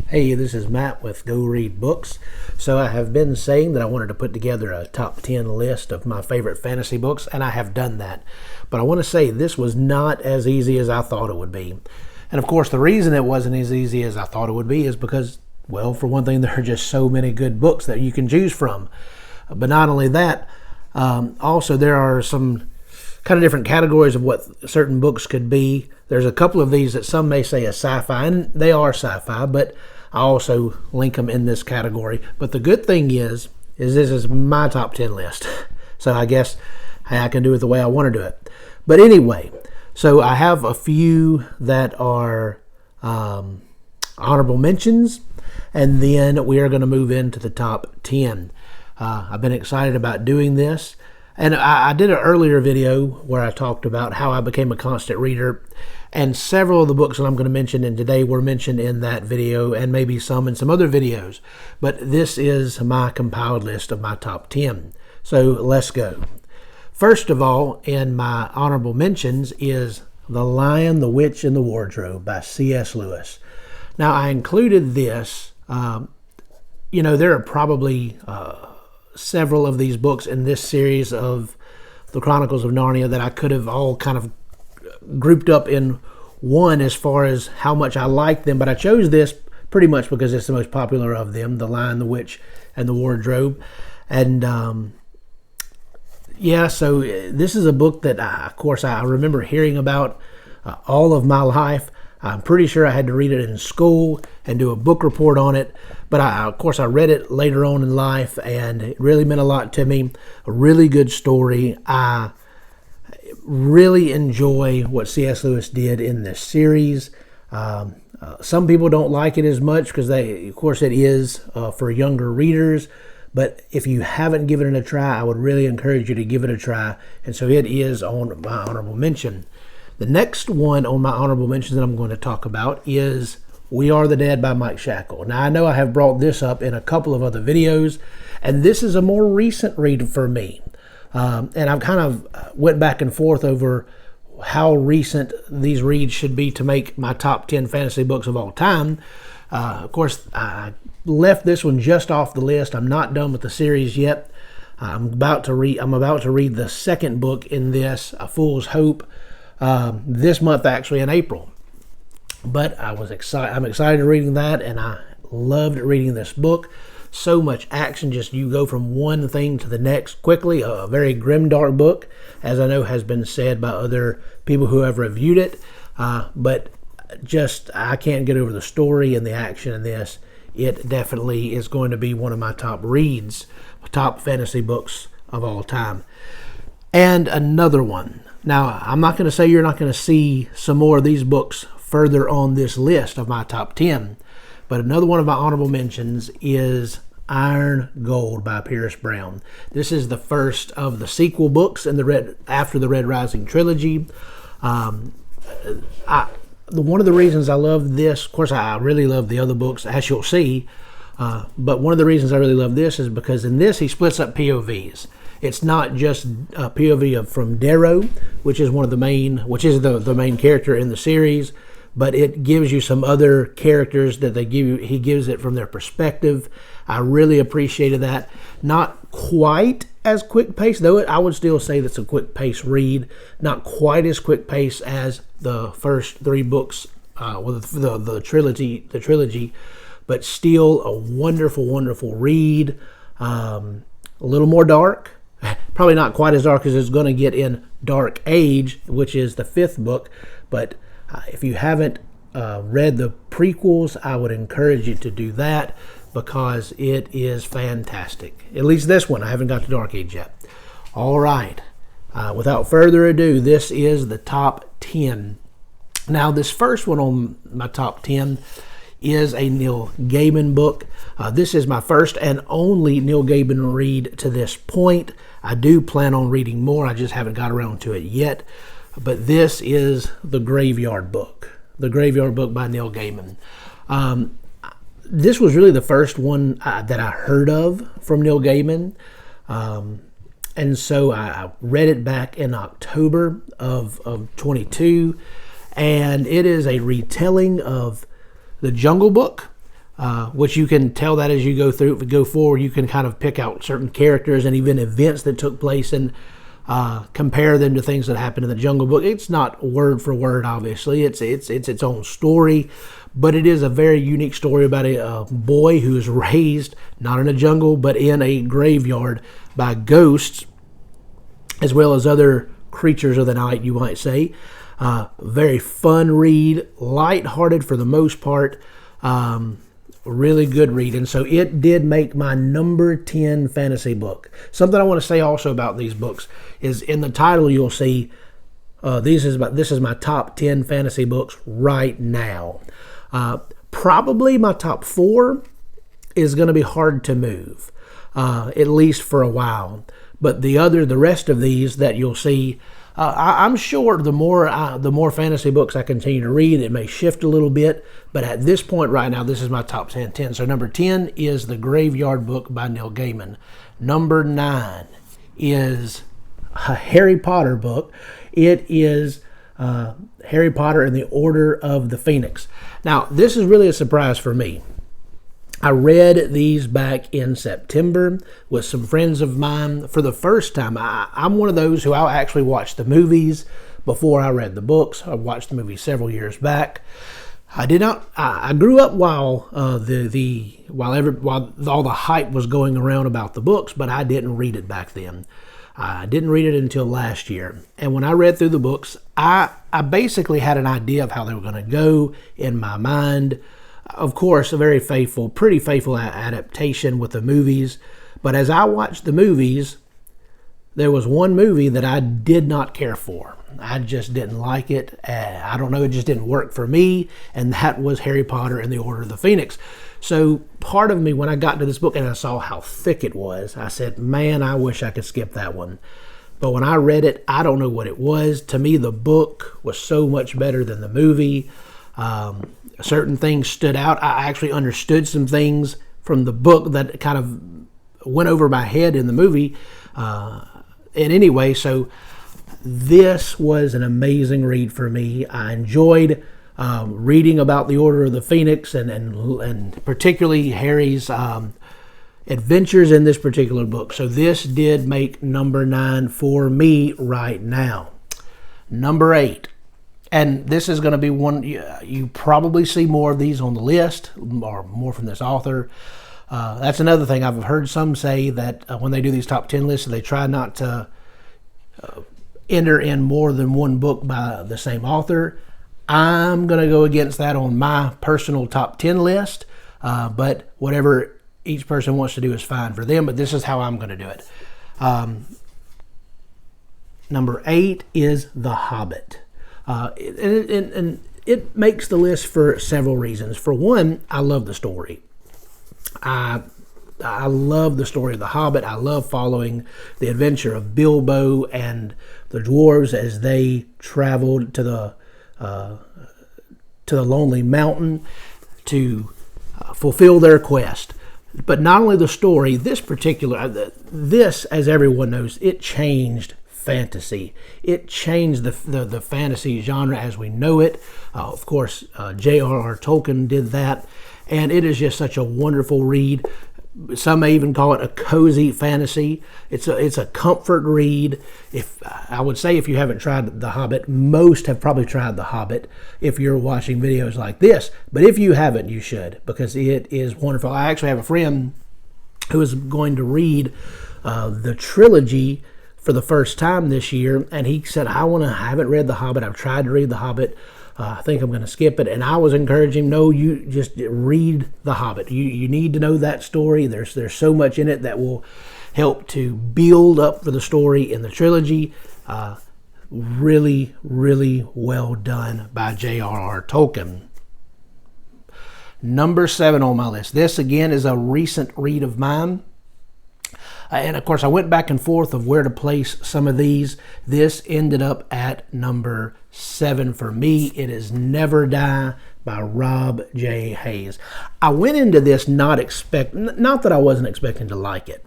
Hey, this is Matt with Go Read Books. So I have been saying that I wanted to put together a top 10 list of my favorite fantasy books, and I have done that. But I want to say this was not as easy as I thought it would be. And of course, the reason it wasn't as easy as I thought it would be is because, well, for one thing, there are just so many good books that you can choose from. But not only that, also there are some kind of different categories of what certain books could be. There's a couple of these that some may say are sci-fi, and they are sci-fi, but I also link them in this category. But the good thing is this is my top 10 list. So I guess I can do it the way I want to do it. But anyway, so I have a few that are honorable mentions, and then we are going to move into the top 10. I've been excited about doing this. And I did an earlier video where I talked about how I became a constant reader, and several of the books that I'm going to mention in today were mentioned in that video, and maybe some in some other videos. But this is my compiled list of my top 10. So let's go. First of all, in my honorable mentions is The Lion, the Witch, and the Wardrobe by C.S. Lewis. Now, I included this, there are probably several of these books in this series of the Chronicles of Narnia that I could have all kind of grouped up in one as far as how much I like them, but I chose this pretty much because it's the most popular of them, The Lion, the Witch, and the Wardrobe. And so this is a book that of course I remember hearing about all of my life. I'm pretty sure I had to read it in school and do a book report on it. But of course, I read it later on in life, and it really meant a lot to me. A really good story. I really enjoy what C.S. Lewis did in this series. Some people don't like it as much because, of course, it is for younger readers. But if you haven't given it a try, I would really encourage you to give it a try. And so it is on my honorable mention. The next one on my honorable mentions that I'm going to talk about is We Are the Dead by Mike Shackle. Now, I know I have brought this up in a couple of other videos, and this is a more recent read for me. And I've kind of went back and forth over how recent these reads should be to make my top 10 fantasy books of all time. Of course, I left this one just off the list. I'm not done with the series yet. I'm about to read the second book in this, A Fool's Hope, this month, actually in April. But I'm excited reading that, and I loved reading this book. So much action, just you go from one thing to the next quickly. A very grimdark book, as I know has been said by other people who have reviewed it. But just I can't get over the story and the action in this. It definitely is going to be one of my top reads, top fantasy books of all time. And another one. Now, I'm not going to say you're not going to see some more of these books further on this list of my top 10, but another one of my honorable mentions is Iron Gold by Pierce Brown. This is the first of the sequel books in after the Red Rising trilogy. One of the reasons I love this, of course, I really love the other books, as you'll see, but one of the reasons I really love this is because in this he splits up POVs. It's not just a POV from Darrow, which is the main character in the series, but it gives you some other characters that he gives it from their perspective. I really appreciated that. Not quite as quick pace, though I would still say that's a quick pace read. Not quite as quick pace as the first three books, the trilogy, but still a wonderful, wonderful read. A little more dark. Probably not quite as dark as it's going to get in Dark Age, which is the fifth book. But if you haven't read the prequels, I would encourage you to do that because it is fantastic. At least this one. I haven't got to Dark Age yet. All right. Without further ado, this is the top 10. Now, this first one on my top 10 is a Neil Gaiman book. This is my first and only Neil Gaiman read to this point. I do plan on reading more. I just haven't got around to it yet. But this is The Graveyard Book. The Graveyard Book by Neil Gaiman. This was really the first one that I heard of from Neil Gaiman. And so I read it back in October of 22. And it is a retelling of The Jungle Book. which you can tell that as you go forward. You can kind of pick out certain characters and even events that took place and compare them to things that happened in the Jungle Book. It's not word for word, obviously. It's its own story, but it is a very unique story about a boy who is raised not in a jungle but in a graveyard by ghosts, as well as other creatures of the night, you might say. Very fun read, lighthearted for the most part. Really good read. And so it did make my number 10 fantasy book. Something I want to say also about these books is in the title you'll see this is my top 10 fantasy books right now. Probably my top 4 is going to be hard to move, at least for a while. But the rest of these that you'll see, I'm sure the more fantasy books I continue to read, it may shift a little bit. But at this point right now, this is my top 10. So number 10 is The Graveyard Book by Neil Gaiman. Number 9 is a Harry Potter book. It is Harry Potter and the Order of the Phoenix. Now, this is really a surprise for me. I read these back in September with some friends of mine for the first time. I'm one of those who I'll actually watch the movies before I read the books. I watched the movies several years back. I did not. I grew up while all the hype was going around about the books, but I didn't read it back then. I didn't read it until last year. And when I read through the books, I basically had an idea of how they were going to go in my mind. Of course, a pretty faithful adaptation with the movies. But as I watched the movies, there was one movie that I did not care for. I just didn't like it. I don't know, it just didn't work for me. And that was Harry Potter and the Order of the Phoenix. So part of me, when I got to this book and I saw how thick it was, I said, man, I wish I could skip that one. But when I read it, I don't know what it was. To me, the book was so much better than the movie. Certain things stood out. I actually understood some things from the book that kind of went over my head in the movie. And anyway, so this was an amazing read for me. I enjoyed reading about the Order of the Phoenix and particularly Harry's adventures in this particular book. So this did make number 9 for me right now. Number 8. And this is going to be one, you probably see more of these on the list, or more from this author. That's another thing. I've heard some say that when they do these top 10 lists, they try not to enter in more than one book by the same author. I'm going to go against that on my personal top 10 list, but whatever each person wants to do is fine for them, but this is how I'm going to do it. Number 8 is The Hobbit. And it makes the list for several reasons. For one, I love the story. I love the story of The Hobbit. I love following the adventure of Bilbo and the dwarves as they traveled to the Lonely Mountain to fulfill their quest. But not only the story, this, as everyone knows, it changed fantasy. It changed the fantasy genre as we know it. Of course, J.R.R. Tolkien did that, and it is just such a wonderful read. Some may even call it a cozy fantasy. It's a comfort read. I would say if you haven't tried The Hobbit, most have probably tried The Hobbit if you're watching videos like this. But if you haven't, you should, because it is wonderful. I actually have a friend who is going to read the trilogy for the first time this year, and he said, I haven't read The Hobbit. I've tried to read The Hobbit. I think I'm going to skip it. And I was encouraging him, no, you just read The Hobbit. You need to know that story. There's so much in it that will help to build up for the story in the trilogy. Really, really well done by J.R.R. Tolkien. Number 7 on my list. This, again, is a recent read of mine. And, of course, I went back and forth of where to place some of these. This ended up at number 7 for me. It is Never Die by Rob J. Hayes. I went into this not that I wasn't expecting to like it,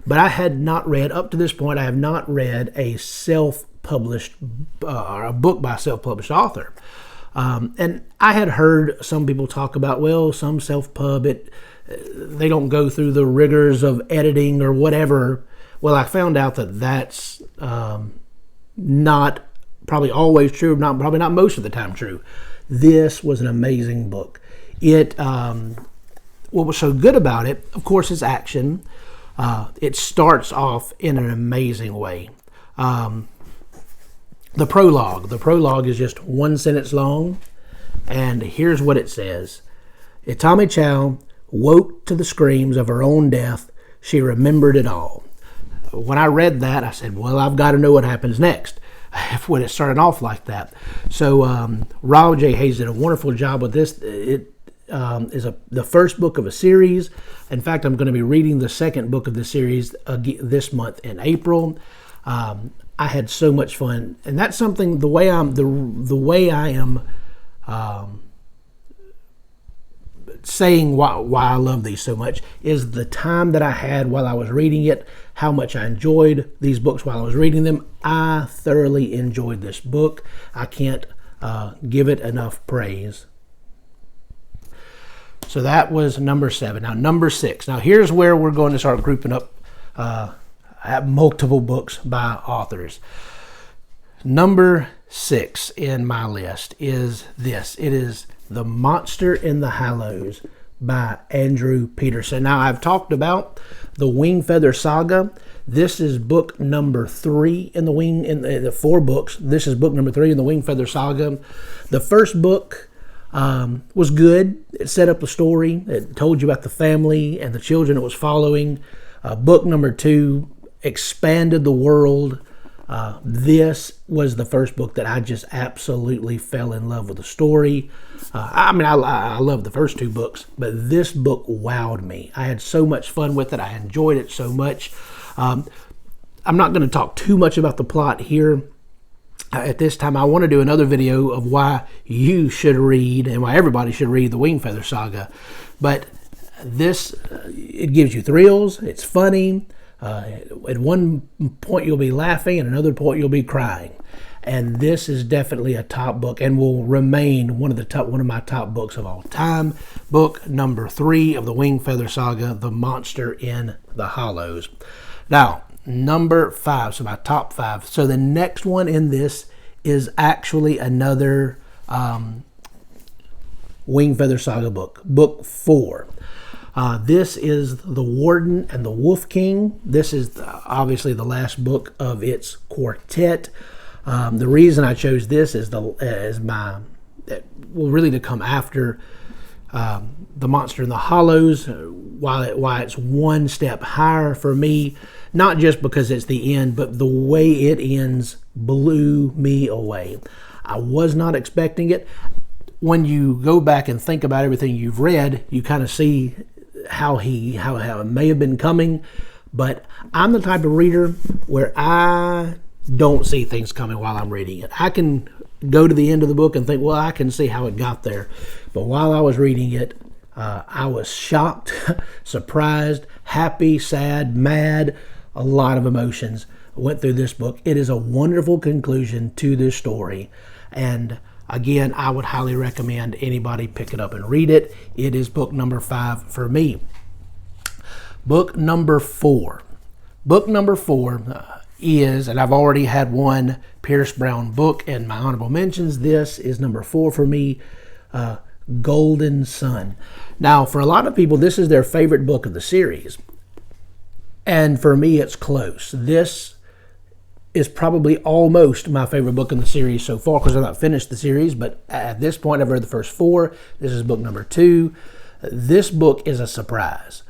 but I had not read, up to this point, I have not read a self-published, or a book by a self-published author. And I had heard some people talk about, well, some self-pub, they don't go through the rigors of editing or whatever. Well, I found out that that's not probably always true, probably not most of the time true. This was an amazing book. What was so good about it, of course, is action. It starts off in an amazing way. The prologue is just one sentence long, and here's what it says. Itami Chow woke to the screams of her own death. She remembered it all. When I read that, I said, well, I've got to know what happens next when it started off like that. So Rob J. Hayes did a wonderful job with this. It is the first book of a series. In fact, I'm going to be reading the second book of the series this month in April. I had so much fun, and that's something. The way I am saying why I love these so much is the time that I had while I was reading it. How much I enjoyed these books while I was reading them. I thoroughly enjoyed this book. I can't give it enough praise. So that was number 7. Now number 6. Now here's where we're going to start grouping up. I have multiple books by authors. Number 6 in my list is this. It is The Monster in the Hollows by Andrew Peterson. Now, I've talked about the Wingfeather Saga. This is book number 3 in the 4 books. This is book number 3 in the Wingfeather Saga. The first book was good. It set up the story. It told you about the family and the children it was following. Book number 2 expanded the world. This was the first book that I just absolutely fell in love with the story. I love the first 2 books, but this book wowed me. I had so much fun with it. I enjoyed it so much. I'm not going to talk too much about the plot here. At this time, I want to do another video of why you should read and why everybody should read the Wingfeather Saga. But this, it gives you thrills. It's funny. At one point you'll be laughing, and another point you'll be crying. And this is definitely a top book and will remain one of my top books of all time. Book number 3 of the Wingfeather Saga, The Monster in the Hollows. Now, number 5, so my top 5. So the next one in this is actually another Wingfeather Saga book, book 4. This is The Warden and the Wolf King. This is obviously the last book of its quartet. The reason I chose this is really to come after The Monster in the Hollows, why it's one step higher for me, not just because it's the end, but the way it ends blew me away. I was not expecting it. When you go back and think about everything you've read, you kind of see how it may have been coming, but I'm the type of reader where I don't see things coming while I'm reading it. I can go to the end of the book and think, well, I can see how it got there. But while I was reading it, I was shocked, surprised, happy, sad, mad, a lot of emotions went through this book. It is a wonderful conclusion to this story, and again, I would highly recommend anybody pick it up and read it. It is book number 5 for me. Book number 4. Book number 4 is, and I've already had one Pierce Brown book in my honorable mentions. This is number 4 for me, Golden Sun. Now, for a lot of people, this is their favorite book of the series. And for me, it's close. This is probably almost my favorite book in the series so far, because I've not finished the series, but at this point I've read the first 4. This is book number 2. This book is a surprise.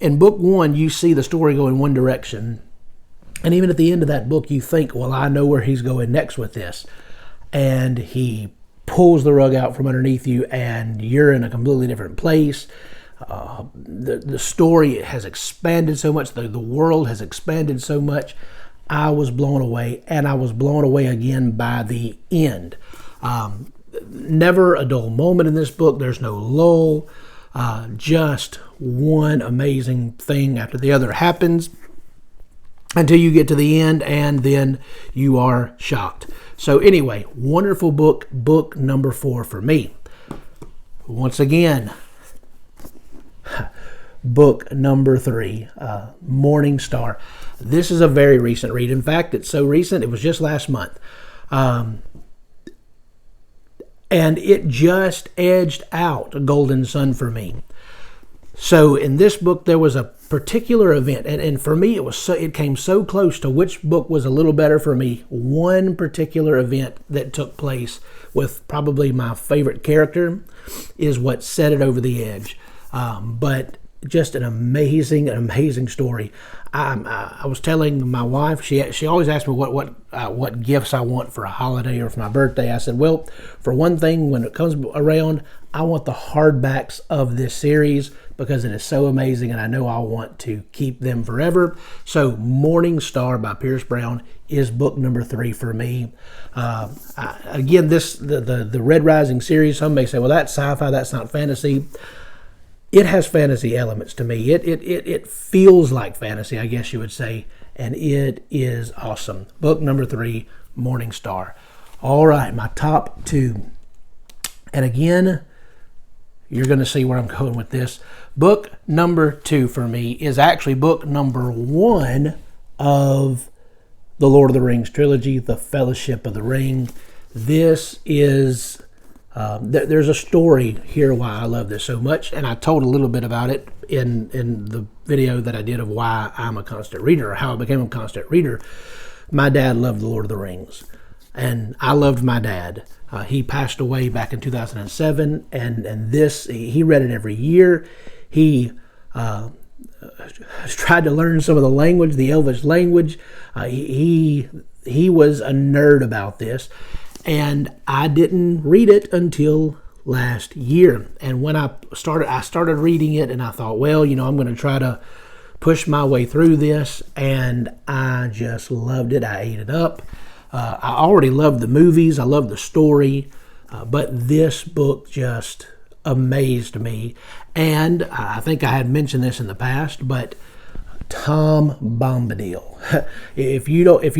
In book 1, you see the story go in one direction, and even at the end of that book you think, well, I know where he's going next with this, and he pulls the rug out from underneath you and you're in a completely different place. The story has expanded so much, the world has expanded so much. I was blown away, and I was blown away again by the end. Never a dull moment in this book. There's no lull. Just one amazing thing after the other happens. until you get to the end, and then you are shocked. So anyway, wonderful book, book number 4 for me. Once again, book number 3, Morning Star. This is a very recent read. In fact, it's so recent, it was just last month. And it just edged out Golden Sun for me. So in this book, there was a particular event, and for me, it came so close to which book was a little better for me. One particular event that took place with probably my favorite character is what set it over the edge. But just an amazing story. I was telling my wife, she always asks me what gifts I want for a holiday or for my birthday. I said, well, for one thing, when it comes around, I want the hardbacks of this series because it is so amazing, and I know I want to keep them forever. So Morning Star by Pierce Brown is book number 3 for me. Again, the Red Rising series, some may say, well, that's sci-fi, that's not fantasy. It has fantasy elements to me. It feels like fantasy, I guess you would say, and it is awesome. Book number 3, Morning Star. All right, my top 2. And again, you're going to see where I'm going with this. Book number 2 for me is actually book number 1 of the Lord of the Rings trilogy, The Fellowship of the Ring. This is... there's a story here why I love this so much, and I told a little bit about it in the video that I did of why I'm a constant reader, or how I became a constant reader. My dad loved the Lord of the Rings, and I loved my dad. He passed away back in 2007, and this, he read it every year. He tried to learn some of the language, the Elvish language. He was a nerd about this. And I didn't read it until last year. And when I started reading it, and I thought, well, I'm going to try to push my way through this. And I just loved it. I ate it up. I already loved the movies. I loved the story. But this book just amazed me. And I think I had mentioned this in the past, but Tom Bombadil. If you're only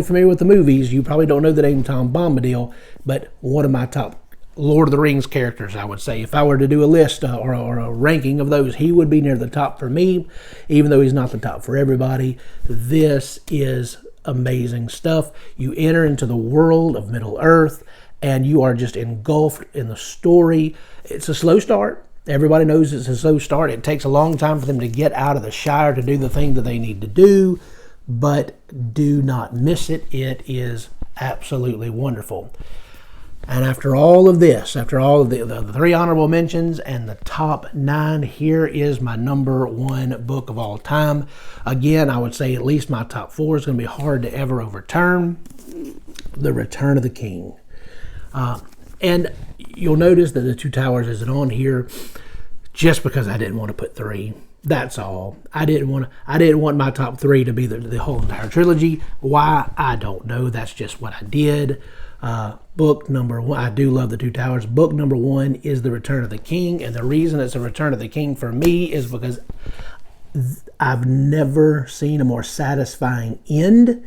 familiar with the movies, you probably don't know the name Tom Bombadil, but one of my top Lord of the Rings characters, I would say. If I were to do a list or a ranking of those, he would be near the top for me, even though he's not the top for everybody. This is amazing stuff. You enter into the world of Middle Earth, and you are just engulfed in the story. It's a slow start. Everybody knows it's a slow start. It takes a long time for them to get out of the Shire to do the thing that they need to do, but do not miss it. It is absolutely wonderful. And after all of this, after all of the 3 honorable mentions and the top 9, here is my number 1 book of all time. Again, I would say at least my top 4 is going to be hard to ever overturn. The Return of the King. And you'll notice that The Two Towers isn't on here just because I didn't want to put 3. That's all. I didn't want my top 3 to be the whole entire trilogy. Why? I don't know. That's just what I did. Book number 1, I do love The Two Towers. Book number 1 is The Return of the King, and the reason it's The Return of the King for me is because I've never seen a more satisfying end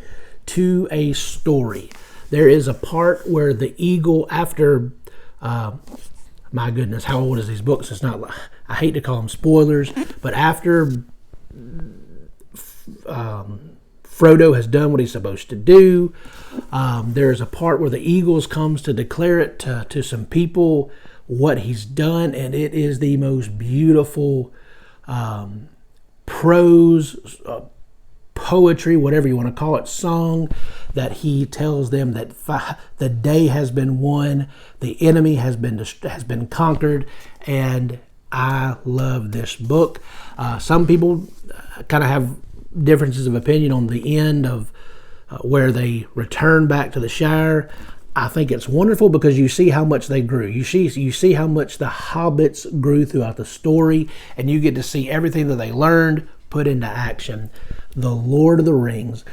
to a story. There is a part where the eagle, after, my goodness, how old is these books? It's not, I hate to call them spoilers, but after Frodo has done what he's supposed to do, there's a part where the eagles comes to declare it to some people what he's done, and it is the most beautiful prose, poetry, whatever you want to call it, song, that he tells them that the day has been won, the enemy has been conquered, and I love this book. Some people kind of have differences of opinion on the end of where they return back to the Shire. I think it's wonderful because you see how much they grew. You see how much the hobbits grew throughout the story, and you get to see everything that they learned put into action. The Lord of the Rings.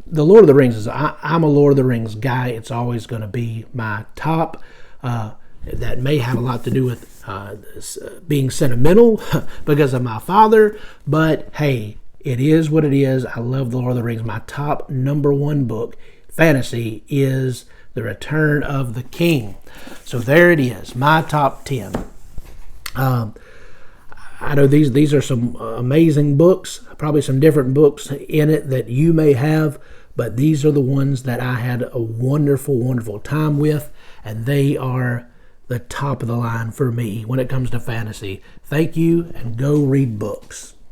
The Lord of the Rings is, I'm a Lord of the Rings guy. It's always going to be my top. That may have a lot to do with being sentimental because of my father. But hey, it is what it is. I love The Lord of the Rings. My top number one book, fantasy, is The Return of the King. So there it is, my top 10. I know these are some amazing books, probably some different books in it that you may have, but these are the ones that I had a wonderful, wonderful time with, and they are the top of the line for me when it comes to fantasy. Thank you, and go read books.